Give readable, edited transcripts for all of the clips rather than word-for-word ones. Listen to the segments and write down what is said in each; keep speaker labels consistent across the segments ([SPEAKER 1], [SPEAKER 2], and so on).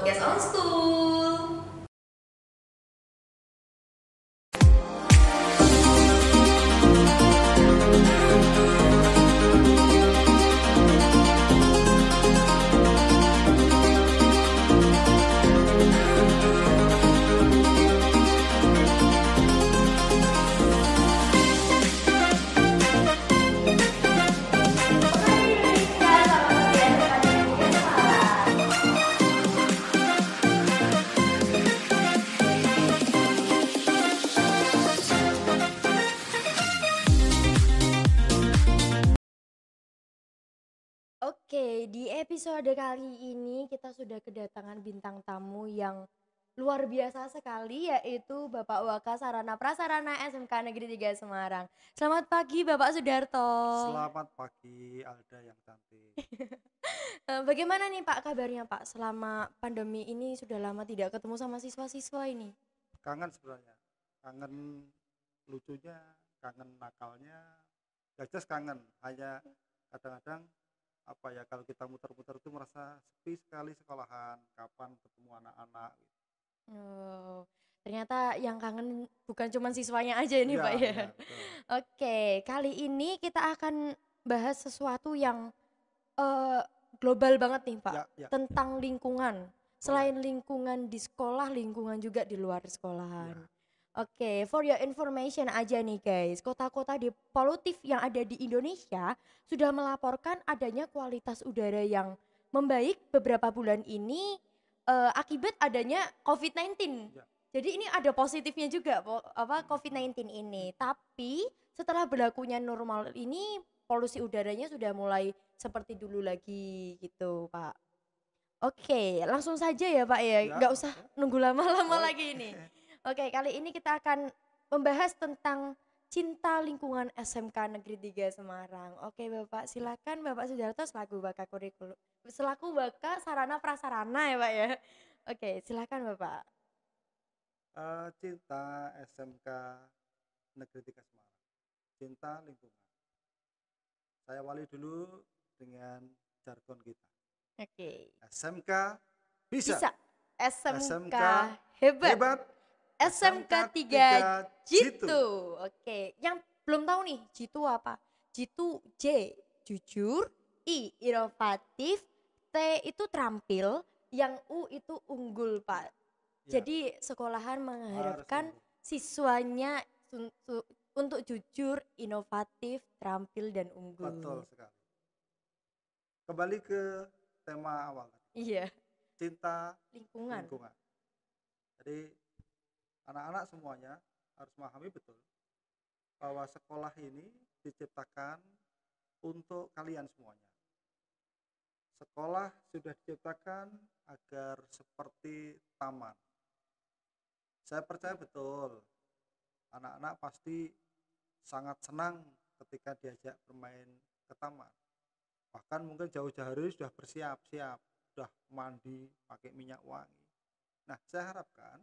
[SPEAKER 1] Podcast On School. Oke, di episode kali ini kita sudah kedatangan bintang tamu yang luar biasa sekali, yaitu Bapak Waka Sarana Prasarana SMK Negeri 3 Semarang. Selamat pagi Bapak Sudarto.
[SPEAKER 2] Selamat pagi Alda yang cantik.
[SPEAKER 1] Bagaimana nih Pak kabarnya Pak selama pandemi ini, sudah lama tidak ketemu sama siswa-siswa ini?
[SPEAKER 2] Kangen sebenarnya, kangen lucunya, kangen nakalnya, gak jelas kangen. Hanya kadang-kadang kalau kita muter-muter itu merasa sepi sekali sekolahan, kapan ketemu anak-anak.
[SPEAKER 1] Oh, ternyata yang kangen bukan cuma siswanya aja ini
[SPEAKER 2] Iya,
[SPEAKER 1] Pak ya.
[SPEAKER 2] iya, betul.
[SPEAKER 1] Oke, kali ini kita akan bahas sesuatu yang eh, global banget nih Pak,
[SPEAKER 2] Ya, ya,
[SPEAKER 1] tentang lingkungan. Selain lingkungan di sekolah, lingkungan juga di luar sekolahan.
[SPEAKER 2] ya.
[SPEAKER 1] Oke, for your information aja nih guys, kota-kota polutif yang ada di Indonesia sudah melaporkan adanya kualitas udara yang membaik beberapa bulan ini akibat adanya COVID-19.
[SPEAKER 2] Ya.
[SPEAKER 1] Jadi ini ada positifnya juga COVID-19 ini. Tapi setelah berlakunya normal ini, polusi udaranya sudah mulai seperti dulu lagi gitu, Pak. Oke, langsung saja ya, Pak ya.
[SPEAKER 2] Ya,
[SPEAKER 1] Nggak usah
[SPEAKER 2] oke.
[SPEAKER 1] nunggu lama-lama
[SPEAKER 2] Oh,
[SPEAKER 1] lagi ini. Oke, kali ini kita akan membahas tentang cinta lingkungan SMK Negeri 3 Semarang. Oke, Bapak, silakan Bapak Sudarto selaku Baka Kurikulum, selaku Baka Sarana Prasarana ya, Pak ya. Oke, silakan Bapak.
[SPEAKER 2] Cinta SMK Negeri 3 Semarang, cinta lingkungan. Saya awali dulu dengan jargon kita.
[SPEAKER 1] Oke.
[SPEAKER 2] SMK bisa.
[SPEAKER 1] Bisa. SMK
[SPEAKER 2] SMK
[SPEAKER 1] hebat.
[SPEAKER 2] hebat.
[SPEAKER 1] SMK 3 Jitu. Oke, yang belum tahu nih Jitu apa? Jitu J jujur, I inovatif, T itu terampil, yang U itu unggul, Pak.
[SPEAKER 2] Ya,
[SPEAKER 1] Jadi sekolahan mengharapkan
[SPEAKER 2] harus
[SPEAKER 1] siswanya untuk jujur, inovatif, terampil dan unggul.
[SPEAKER 2] betul sekali. Kembali ke tema awal tadi.
[SPEAKER 1] Iya,
[SPEAKER 2] Cinta
[SPEAKER 1] lingkungan.
[SPEAKER 2] Jadi anak-anak semuanya harus memahami betul bahwa sekolah ini diciptakan untuk kalian semuanya. Sekolah sudah diciptakan agar seperti taman. Saya percaya betul anak-anak pasti sangat senang ketika diajak bermain ke taman. Bahkan mungkin jauh-jauh hari sudah bersiap-siap, sudah mandi pakai minyak wangi. Nah, saya harapkan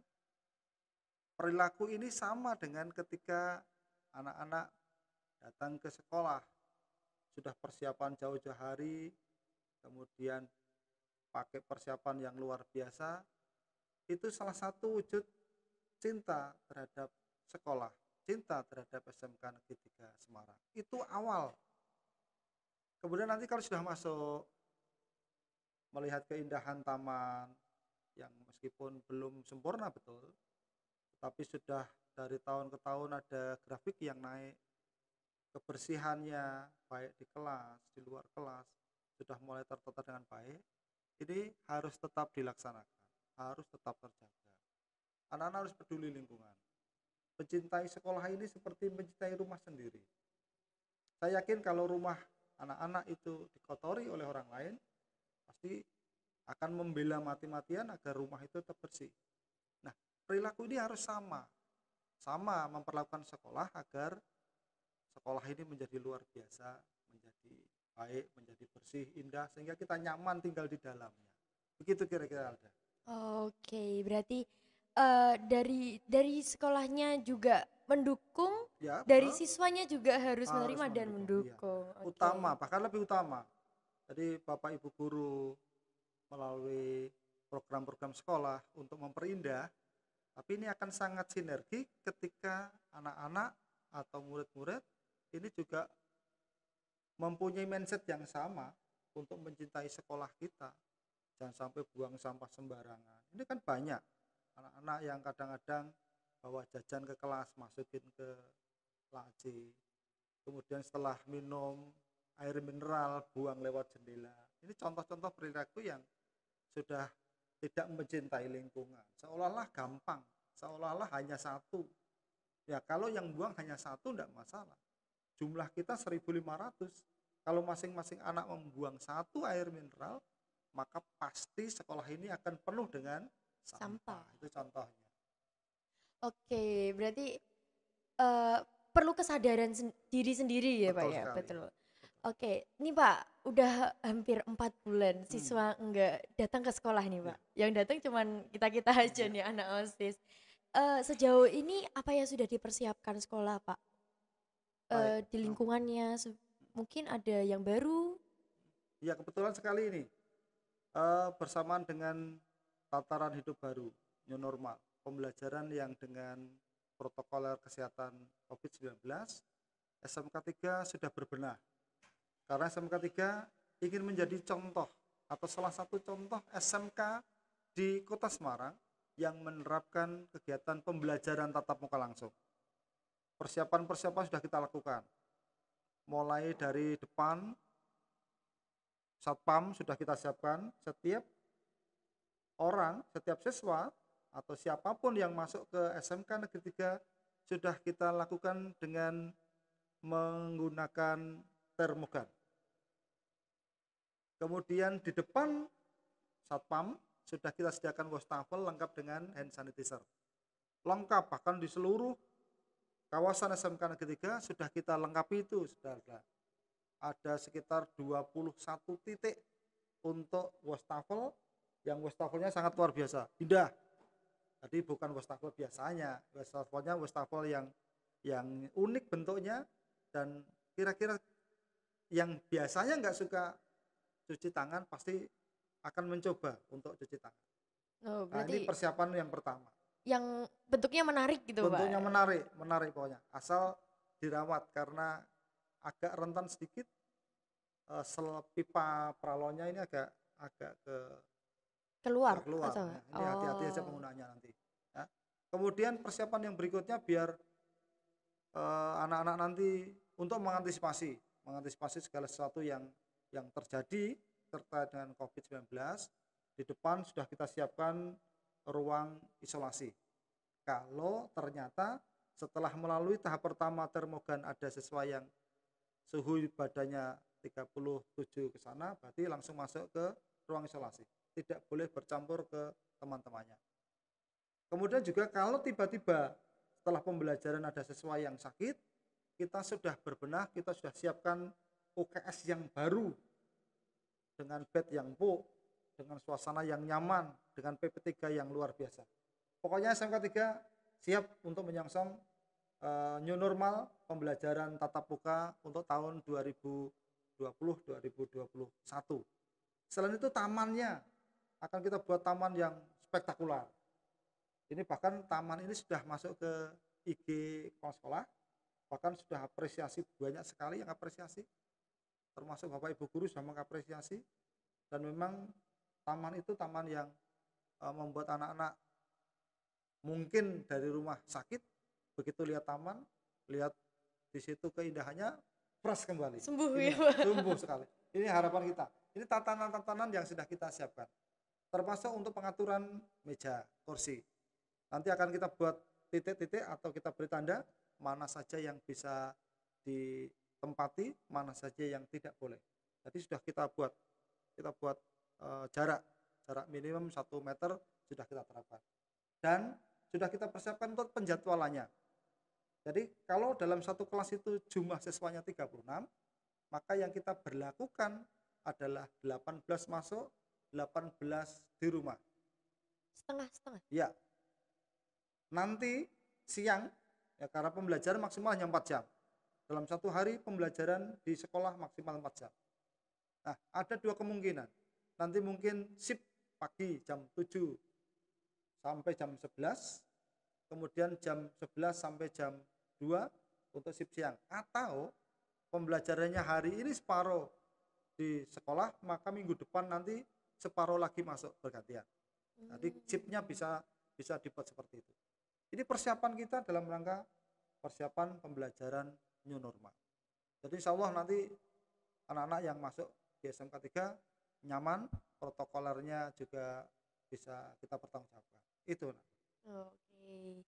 [SPEAKER 2] perilaku ini sama dengan ketika anak-anak datang ke sekolah. Sudah persiapan jauh-jauh hari, kemudian pakai persiapan yang luar biasa. Itu salah satu wujud cinta terhadap sekolah, cinta terhadap SMK Negeri 3 Semarang. Itu awal. Kemudian nanti kalau sudah masuk, melihat keindahan taman yang meskipun belum sempurna betul, tapi sudah dari tahun ke tahun ada grafik yang naik, kebersihannya baik di kelas, di luar kelas sudah mulai tertata dengan baik. Ini harus tetap dilaksanakan, harus tetap terjaga. Anak-anak harus peduli lingkungan. Mencintai sekolah ini seperti mencintai rumah sendiri. Saya yakin kalau rumah anak-anak itu dikotori oleh orang lain, pasti akan membela mati-matian agar rumah itu tetap bersih. Nah, perilaku ini harus sama memperlakukan sekolah agar sekolah ini menjadi luar biasa, menjadi baik, menjadi bersih, indah, sehingga kita nyaman tinggal di dalamnya. Begitu kira-kira, Alda.
[SPEAKER 1] Oke, berarti dari sekolahnya juga mendukung,
[SPEAKER 2] Ya,
[SPEAKER 1] dari
[SPEAKER 2] betul.
[SPEAKER 1] siswanya juga harus
[SPEAKER 2] Harus
[SPEAKER 1] menerima dan
[SPEAKER 2] mendukung,
[SPEAKER 1] mendukung.
[SPEAKER 2] iya.
[SPEAKER 1] Oke.
[SPEAKER 2] Utama, bahkan lebih utama. Jadi Bapak Ibu guru melalui program program-program sekolah untuk memperindah, tapi ini akan sangat sinergi ketika anak-anak atau murid-murid ini juga mempunyai mindset yang sama untuk mencintai sekolah kita. Jangan sampai buang sampah sembarangan. Ini kan banyak anak-anak yang kadang-kadang bawa jajan ke kelas, masukin ke laci. Kemudian setelah minum air mineral, buang lewat jendela. Ini contoh-contoh perilaku yang sudah tidak mencintai lingkungan. Seolah-olah gampang, seolah-olah hanya satu. Ya kalau yang buang hanya satu tidak masalah. Jumlah kita 1.500. Kalau masing-masing anak membuang satu air mineral, maka pasti sekolah ini akan penuh dengan
[SPEAKER 1] Sampah.
[SPEAKER 2] sampah. Itu contohnya.
[SPEAKER 1] Oke, berarti perlu kesadaran diri sendiri ya Pak
[SPEAKER 2] Betul
[SPEAKER 1] ya,
[SPEAKER 2] sekali.
[SPEAKER 1] betul.
[SPEAKER 2] Betul.
[SPEAKER 1] Oke, nih Pak, udah hampir 4 bulan
[SPEAKER 2] Hmm,
[SPEAKER 1] siswa enggak datang ke sekolah nih
[SPEAKER 2] ya,
[SPEAKER 1] Pak. Yang datang cuman kita-kita aja
[SPEAKER 2] ya.
[SPEAKER 1] nih anak OSIS. Sejauh ini apa yang sudah dipersiapkan sekolah Pak?
[SPEAKER 2] Baik.
[SPEAKER 1] Di lingkungannya mungkin ada yang baru?
[SPEAKER 2] Ya kebetulan sekali ini bersamaan dengan tataran hidup baru, new normal, pembelajaran yang dengan protokol kesehatan COVID-19, SMK 3 sudah berbenah. Karena SMK 3 ingin menjadi contoh atau salah satu contoh SMK di Kota Semarang yang menerapkan kegiatan pembelajaran tatap muka langsung. Persiapan-persiapan sudah kita lakukan. Mulai dari depan, satpam sudah kita siapkan, setiap orang, setiap siswa atau siapapun yang masuk ke SMK Negeri 3 sudah kita lakukan dengan menggunakan termogan. Kemudian di depan satpam sudah kita sediakan wastafel lengkap dengan hand sanitizer. Lengkap, bahkan di seluruh kawasan SMK Negeri 3 sudah kita lengkapi itu, saudara. Ada sekitar 21 titik untuk wastafel, yang wastafelnya sangat luar biasa, indah. Jadi bukan wastafel biasanya, wastafelnya wastafel yang unik bentuknya, dan kira-kira yang biasanya nggak suka cuci tangan pasti akan mencoba untuk cuci tangan.
[SPEAKER 1] Oh,
[SPEAKER 2] Nah ini
[SPEAKER 1] berarti
[SPEAKER 2] persiapan yang pertama.
[SPEAKER 1] yang bentuknya menarik gitu
[SPEAKER 2] Bentuknya
[SPEAKER 1] Pak.
[SPEAKER 2] menarik pokoknya. Asal dirawat karena agak rentan sedikit, pipa pralonnya ini agak
[SPEAKER 1] Keluar
[SPEAKER 2] keluar.
[SPEAKER 1] atau
[SPEAKER 2] Ya, ini hati-hati aja
[SPEAKER 1] oh.
[SPEAKER 2] penggunaannya nanti. Ya. Kemudian persiapan yang berikutnya biar anak-anak nanti untuk mengantisipasi segala sesuatu yang terjadi terkait dengan COVID-19, di depan sudah kita siapkan ruang isolasi. Kalau ternyata setelah melalui tahap pertama termogan ada siswa yang suhu badannya 37 ke sana, berarti langsung masuk ke ruang isolasi. Tidak boleh bercampur ke teman-temannya. Kemudian juga kalau tiba-tiba setelah pembelajaran ada siswa yang sakit, kita sudah berbenah, kita sudah siapkan UKS yang baru dengan bed yang empuk, dengan suasana yang nyaman, dengan PP3 yang luar biasa. Pokoknya SMK 3 siap untuk menyongsong new normal pembelajaran tatap muka untuk tahun 2020-2021. Selain itu tamannya akan kita buat taman yang spektakuler. Ini bahkan taman ini sudah masuk ke IG kepala sekolah, bahkan sudah apresiasi, banyak sekali yang apresiasi, termasuk Bapak Ibu guru sudah mengapresiasi, dan memang taman itu taman yang membuat anak-anak mungkin dari rumah sakit, begitu lihat taman, lihat di situ keindahannya, fresh kembali.
[SPEAKER 1] Sembuh
[SPEAKER 2] Ini
[SPEAKER 1] ya Pak.
[SPEAKER 2] tumbuh sekali. Ini harapan kita. Ini tatanan-tatanan yang sudah kita siapkan. Termasuk untuk pengaturan meja, kursi. Nanti akan kita buat titik-titik atau kita beri tanda mana saja yang bisa ditempati, mana saja yang tidak boleh. Jadi sudah kita buat jarak minimum 1 meter sudah kita terapkan. Dan sudah kita persiapkan untuk penjadwalannya. Jadi kalau dalam satu kelas itu jumlah siswanya 36, maka yang kita berlakukan adalah 18 masuk, 18 di rumah.
[SPEAKER 1] Setengah-setengah.
[SPEAKER 2] Ya. Nanti siang, ya karena pembelajaran maksimal hanya 4 jam. Dalam satu hari pembelajaran di sekolah maksimal 4 jam. Nah, ada 2 kemungkinan. Nanti mungkin shift pagi jam 7 sampai jam 11, kemudian jam 11 sampai jam 2 untuk shift siang. Atau pembelajarannya hari ini separuh di sekolah, maka minggu depan nanti separuh lagi masuk bergantian. Jadi shiftnya
[SPEAKER 1] Hmm.
[SPEAKER 2] bisa bisa dibuat seperti itu. Ini persiapan kita dalam rangka persiapan pembelajaran new normal. Jadi insya Allah nanti anak-anak yang masuk di SMK 3 nyaman, protokolernya juga bisa kita pertanggungjawabkan. Itu.
[SPEAKER 1] Oke.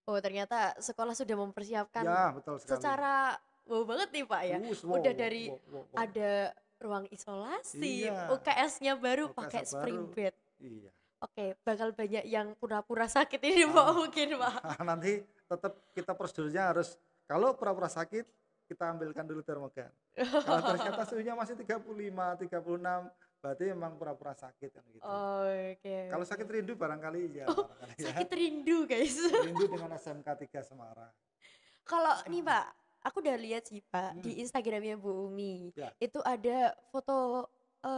[SPEAKER 1] Oh, ternyata sekolah sudah mempersiapkan
[SPEAKER 2] Ya, betul sekali.
[SPEAKER 1] secara wow banget nih Pak ya.
[SPEAKER 2] Wow,
[SPEAKER 1] Udah
[SPEAKER 2] wow,
[SPEAKER 1] dari
[SPEAKER 2] wow, wow, wow.
[SPEAKER 1] ada ruang isolasi,
[SPEAKER 2] Iya,
[SPEAKER 1] UKS-nya baru
[SPEAKER 2] oke
[SPEAKER 1] pakai spring
[SPEAKER 2] baru.
[SPEAKER 1] bed.
[SPEAKER 2] Iya.
[SPEAKER 1] Oke, bakal banyak yang pura-pura sakit ini Pak
[SPEAKER 2] Ah,
[SPEAKER 1] mungkin Pak.
[SPEAKER 2] nanti tetap kita prosedurnya harus kalau pura-pura sakit kita ambilkan dulu termogan. Kalau ternyata suhunya masih 35, 36, berarti memang pura-pura sakit kan gitu.
[SPEAKER 1] Oke,
[SPEAKER 2] Kalau
[SPEAKER 1] oke.
[SPEAKER 2] sakit rindu barangkali ya,
[SPEAKER 1] Oh,
[SPEAKER 2] barangkali ya.
[SPEAKER 1] sakit rindu guys.
[SPEAKER 2] Rindu dengan SMK 3 Semarang.
[SPEAKER 1] Kalau nih Pak, aku udah lihat sih Pak
[SPEAKER 2] Hmm,
[SPEAKER 1] di Instagramnya Bu Umi.
[SPEAKER 2] ya,
[SPEAKER 1] Itu ada foto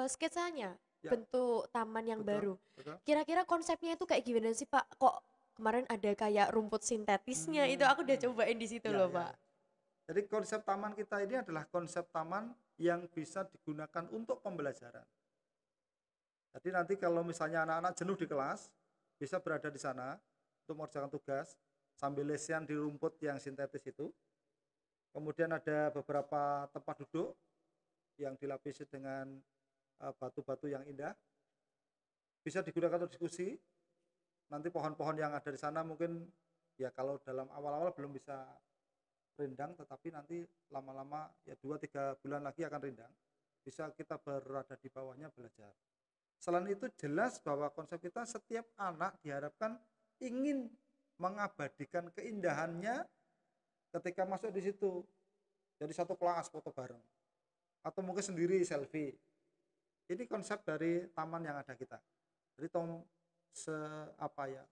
[SPEAKER 1] sketsanya
[SPEAKER 2] ya,
[SPEAKER 1] bentuk taman yang
[SPEAKER 2] betul,
[SPEAKER 1] baru.
[SPEAKER 2] betul.
[SPEAKER 1] Kira-kira konsepnya itu kayak gimana sih Pak? Kok kemarin ada kayak rumput sintetisnya itu aku udah
[SPEAKER 2] Hmm,
[SPEAKER 1] cobain di situ
[SPEAKER 2] ya,
[SPEAKER 1] loh
[SPEAKER 2] ya,
[SPEAKER 1] Pak.
[SPEAKER 2] ya. Jadi konsep taman kita ini adalah konsep taman yang bisa digunakan untuk pembelajaran. Jadi nanti kalau misalnya anak-anak jenuh di kelas, bisa berada di sana untuk mengerjakan tugas sambil lesian di rumput yang sintetis itu. Kemudian ada beberapa tempat duduk yang dilapisi dengan batu-batu yang indah. Bisa digunakan untuk diskusi. Nanti pohon-pohon yang ada di sana mungkin ya kalau dalam awal-awal belum bisa rindang, tetapi nanti lama-lama ya 2-3 bulan lagi akan rindang. Bisa kita berada di bawahnya belajar. Selain itu jelas bahwa konsep kita setiap anak diharapkan ingin mengabadikan keindahannya ketika masuk di situ. Jadi satu kelas foto bareng atau mungkin sendiri selfie. Ini konsep dari taman yang ada kita. Jadi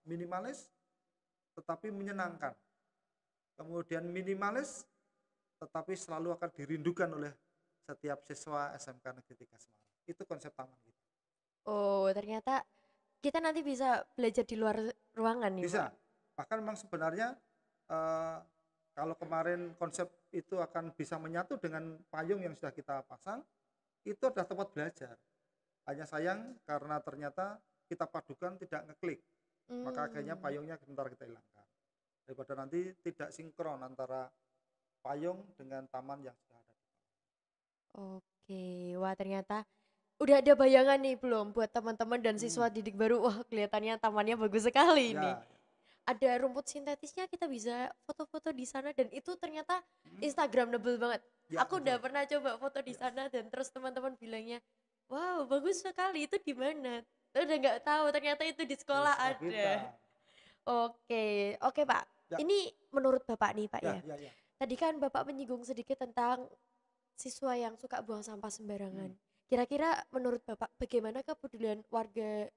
[SPEAKER 2] minimalis tetapi menyenangkan. Kemudian minimalis tetapi selalu akan dirindukan oleh setiap siswa SMK Negeri 3 Semarang. Itu konsep taman kita.
[SPEAKER 1] Oh, ternyata kita nanti bisa belajar di luar ruangan nih Pak.
[SPEAKER 2] Bisa. Bahkan memang sebenarnya eh, kalau kemarin konsep itu akan bisa menyatu dengan payung yang sudah kita pasang, itu adalah tempat belajar. Hanya sayang karena ternyata kita padukan tidak ngeklik, maka akhirnya
[SPEAKER 1] Hmm.
[SPEAKER 2] payungnya sebentar kita hilangkan. Daripada nanti tidak sinkron antara payung dengan taman yang sudah ada.
[SPEAKER 1] Oke, wah ternyata udah ada bayangan nih belum buat teman-teman dan
[SPEAKER 2] Hmm,
[SPEAKER 1] siswa didik baru? Wah, kelihatannya tamannya bagus sekali ini.
[SPEAKER 2] ya,
[SPEAKER 1] Ada rumput sintetisnya, kita bisa foto-foto di sana dan itu ternyata
[SPEAKER 2] hmm,
[SPEAKER 1] Instagramable banget.
[SPEAKER 2] ya
[SPEAKER 1] Aku udah
[SPEAKER 2] betul.
[SPEAKER 1] pernah coba foto di
[SPEAKER 2] Ya,
[SPEAKER 1] sana dan terus teman-teman bilangnya, "Wow, bagus sekali. Itu di mana?" Udah nggak tahu ternyata itu di
[SPEAKER 2] di
[SPEAKER 1] sekolah
[SPEAKER 2] sekolah
[SPEAKER 1] ada.
[SPEAKER 2] kita.
[SPEAKER 1] Oke, oke Pak.
[SPEAKER 2] Ya,
[SPEAKER 1] Ini menurut Bapak nih Pak
[SPEAKER 2] ya,
[SPEAKER 1] ya.
[SPEAKER 2] ya, ya.
[SPEAKER 1] Tadi kan Bapak menyinggung sedikit tentang siswa yang suka buang sampah
[SPEAKER 2] Hmm.
[SPEAKER 1] sembarangan. Kira-kira menurut Bapak bagaimana kepedulian warga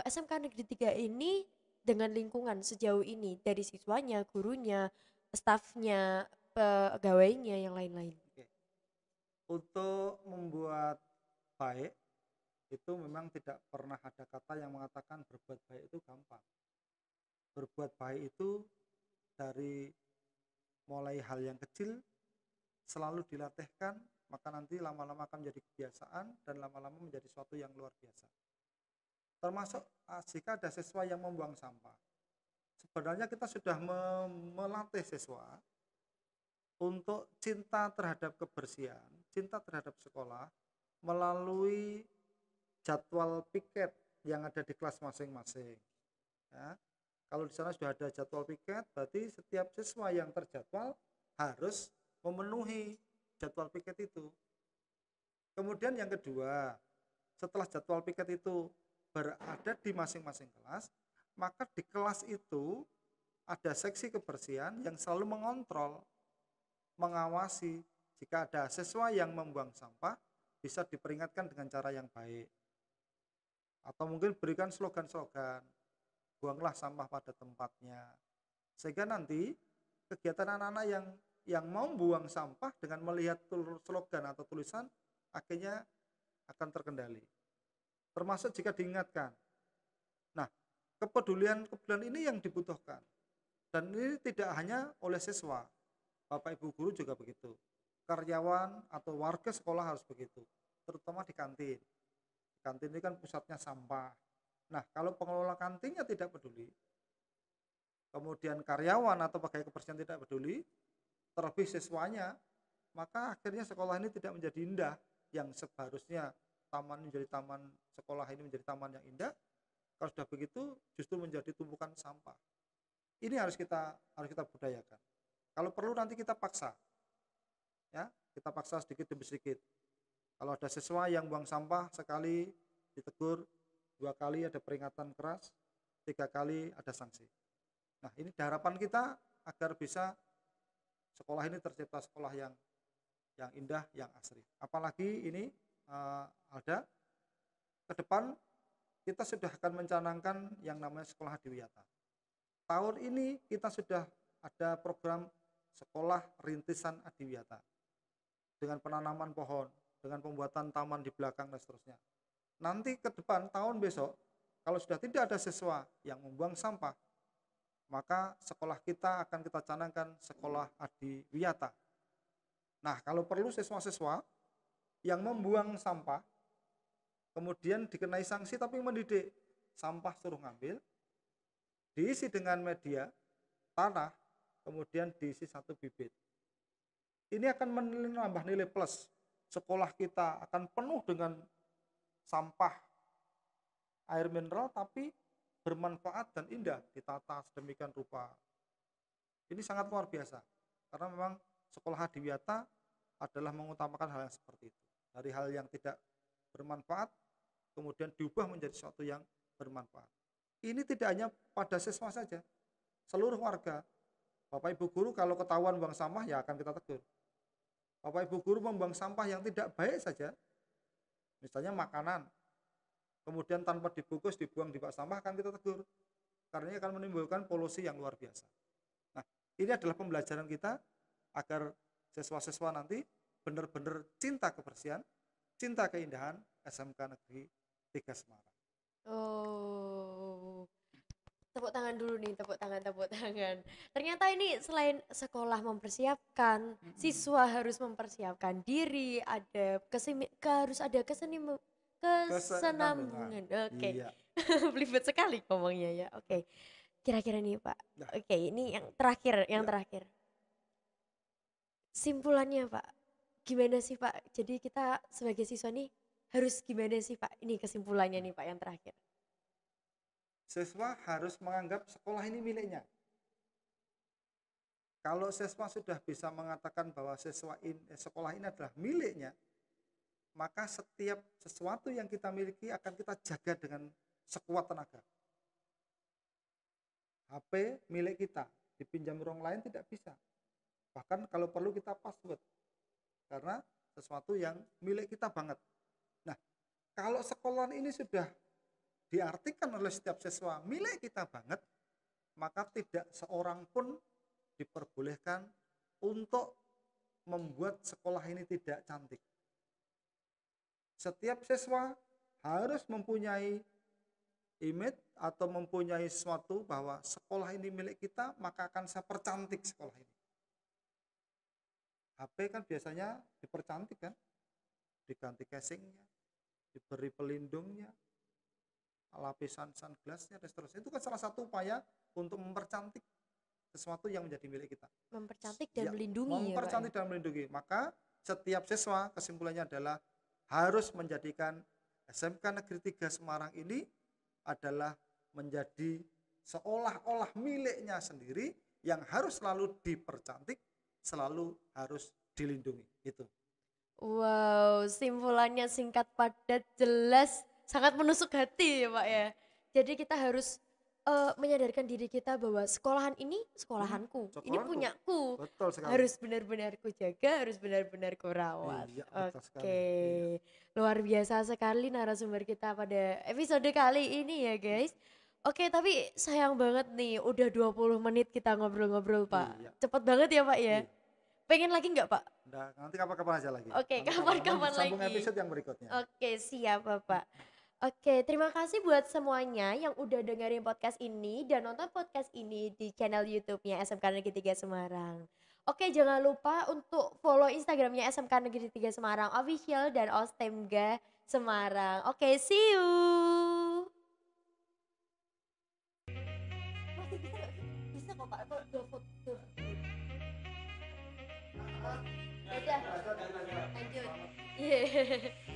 [SPEAKER 1] SMK Negeri 3 ini dengan lingkungan sejauh ini dari siswanya, gurunya, stafnya, pegawainya yang lain-lain?
[SPEAKER 2] Oke. Untuk membuat baik itu memang tidak pernah ada kata yang mengatakan berbuat baik itu gampang. Berbuat baik itu dari mulai hal yang kecil selalu dilatihkan, maka nanti lama-lama akan menjadi kebiasaan dan lama-lama menjadi sesuatu yang luar biasa. Termasuk jika ada siswa yang membuang sampah. Sebenarnya kita sudah melatih siswa untuk cinta terhadap kebersihan, cinta terhadap sekolah melalui jadwal piket yang ada di kelas masing-masing. Ya. Kalau di sana sudah ada jadwal piket, berarti setiap siswa yang terjadwal harus memenuhi jadwal piket itu. Kemudian yang kedua, setelah jadwal piket itu berada di masing-masing kelas, maka di kelas itu ada seksi kebersihan yang selalu mengontrol, mengawasi jika ada siswa yang membuang sampah bisa diperingatkan dengan cara yang baik. Atau mungkin berikan slogan-slogan, buanglah sampah pada tempatnya. Sehingga nanti kegiatan anak-anak yang mau buang sampah dengan melihat slogan atau tulisan akhirnya akan terkendali. termasuk jika diingatkan. Nah, kepedulian ini yang dibutuhkan. Dan ini tidak hanya oleh siswa, Bapak Ibu guru juga begitu. Karyawan atau warga sekolah harus begitu, terutama di kantin. Kantin ini kan pusatnya sampah. Nah, kalau pengelola kantinnya tidak peduli, kemudian karyawan atau pegawai kebersihan tidak peduli, terlebih siswanya, maka akhirnya sekolah ini tidak menjadi indah. Yang seharusnya sekolah ini menjadi taman yang indah, kalau sudah begitu justru menjadi tumpukan sampah. Ini harus kita budayakan. Kalau perlu nanti kita paksa, ya, kita paksa sedikit demi sedikit. Kalau ada siswa yang buang sampah sekali ditegur, 2 kali ada peringatan keras, 3 kali ada sanksi. Nah, ini harapan kita agar bisa sekolah ini tercipta sekolah yang indah, yang asri. Apalagi ini ada ke depan kita sudah akan mencanangkan yang namanya sekolah adiwiyata. Tahun ini kita sudah ada program sekolah rintisan adiwiyata dengan penanaman pohon, dengan pembuatan taman di belakang dan seterusnya. Nanti ke depan tahun besok, kalau sudah tidak ada siswa yang membuang sampah, maka sekolah kita akan kita canangkan sekolah adiwiyata. Nah, kalau perlu siswa-siswa yang membuang sampah, kemudian dikenai sanksi tapi mendidik, sampah suruh ngambil, diisi dengan media, tanah, kemudian diisi 1 bibit. Ini akan menambah nilai plus. Sekolah kita akan penuh dengan sampah air mineral tapi bermanfaat dan indah, ditata sedemikian rupa. Ini sangat luar biasa, karena memang sekolah adiwiyata adalah mengutamakan hal yang seperti itu. Dari hal yang tidak bermanfaat, kemudian diubah menjadi sesuatu yang bermanfaat. Ini tidak hanya pada siswa saja, seluruh warga. Bapak Ibu guru kalau ketahuan buang sampah ya akan kita tegur. Bapak Ibu guru membuang sampah yang tidak baik saja, misalnya makanan, kemudian tanpa dibungkus dibuang di bak sampah akan kita tegur. Karena ini akan menimbulkan polusi yang luar biasa. Nah, ini adalah pembelajaran kita agar siswa-siswa nanti benar-benar cinta kebersihan, cinta keindahan SMK Negeri 3 Semarang.
[SPEAKER 1] Oh, tepuk tangan dulu nih, tepuk tangan, tepuk tangan. Ternyata ini selain sekolah mempersiapkan, siswa harus mempersiapkan diri, harus ada
[SPEAKER 2] Kesenambungan.
[SPEAKER 1] kesenambungan. Oke.
[SPEAKER 2] Iya.
[SPEAKER 1] Belibet sekali ngomongnya ya. Oke. Kira-kira nih, Pak.
[SPEAKER 2] Nah,
[SPEAKER 1] Oke, ini yang terakhir,
[SPEAKER 2] ya.
[SPEAKER 1] Simpulannya, Pak. Gimana sih, Pak? Jadi kita sebagai siswa nih harus gimana sih, Pak? Ini kesimpulannya nih, Pak, yang terakhir.
[SPEAKER 2] Siswa harus menganggap sekolah ini miliknya. Kalau siswa sudah bisa mengatakan bahwa sekolah ini adalah miliknya, maka setiap sesuatu yang kita miliki akan kita jaga dengan sekuat tenaga. HP milik kita, dipinjam orang lain tidak bisa. Bahkan kalau perlu kita password, karena sesuatu yang milik kita banget. Nah, kalau sekolah ini sudah diartikan oleh setiap siswa milik kita banget, maka tidak seorang pun diperbolehkan untuk membuat sekolah ini tidak cantik. Setiap siswa harus mempunyai image atau mempunyai sesuatu bahwa sekolah ini milik kita, maka akan saya percantik sekolah ini. HP kan biasanya dipercantik kan, diganti casingnya, diberi pelindungnya, lapisan sunglassnya dan seterusnya. Itu kan salah satu upaya untuk mempercantik sesuatu yang menjadi milik kita.
[SPEAKER 1] Mempercantik dan
[SPEAKER 2] Ya,
[SPEAKER 1] melindungi ya, Pak.
[SPEAKER 2] mempercantik dan melindungi. Maka setiap siswa kesimpulannya adalah harus menjadikan SMK Negeri 3 Semarang ini adalah menjadi seolah-olah miliknya sendiri yang harus selalu dipercantik, selalu harus dilindungi. Itu.
[SPEAKER 1] Wow, simpulannya singkat, padat, jelas, sangat menusuk hati ya, Pak ya. Jadi kita harus menyadarkan diri kita bahwa sekolahan ini sekolahanku, ini
[SPEAKER 2] Sekolahanku.
[SPEAKER 1] punyaku.
[SPEAKER 2] Betul sekali.
[SPEAKER 1] Harus benar-benar ku jaga, harus benar-benar ku rawat.
[SPEAKER 2] Iya, betul sekali.
[SPEAKER 1] Oke.
[SPEAKER 2] Iya.
[SPEAKER 1] Luar biasa sekali narasumber kita pada episode kali ini ya, guys. Oke, tapi sayang banget nih, udah 20 menit kita ngobrol-ngobrol, Pak.
[SPEAKER 2] Iya.
[SPEAKER 1] Cepet banget ya, Pak ya.
[SPEAKER 2] Iya.
[SPEAKER 1] Pengen lagi nggak, Pak?
[SPEAKER 2] Nah, nanti kapan-kapan aja lagi.
[SPEAKER 1] Oke,
[SPEAKER 2] Nanti
[SPEAKER 1] kapan-kapan
[SPEAKER 2] sambung
[SPEAKER 1] lagi.
[SPEAKER 2] episode yang berikutnya.
[SPEAKER 1] Oke, siap Bapak. Oke, terima kasih buat semuanya yang udah dengerin podcast ini dan nonton podcast ini di channel YouTube-nya SMK Negeri 3 Semarang. Oke, jangan lupa untuk follow Instagram-nya SMK Negeri 3 Semarang Official dan Ostemga Semarang. Oke, see you. Masih bisa nggak sih? Bisa kok Pak, kalau dua foto. Oh, ya udah, lanjut. Iya.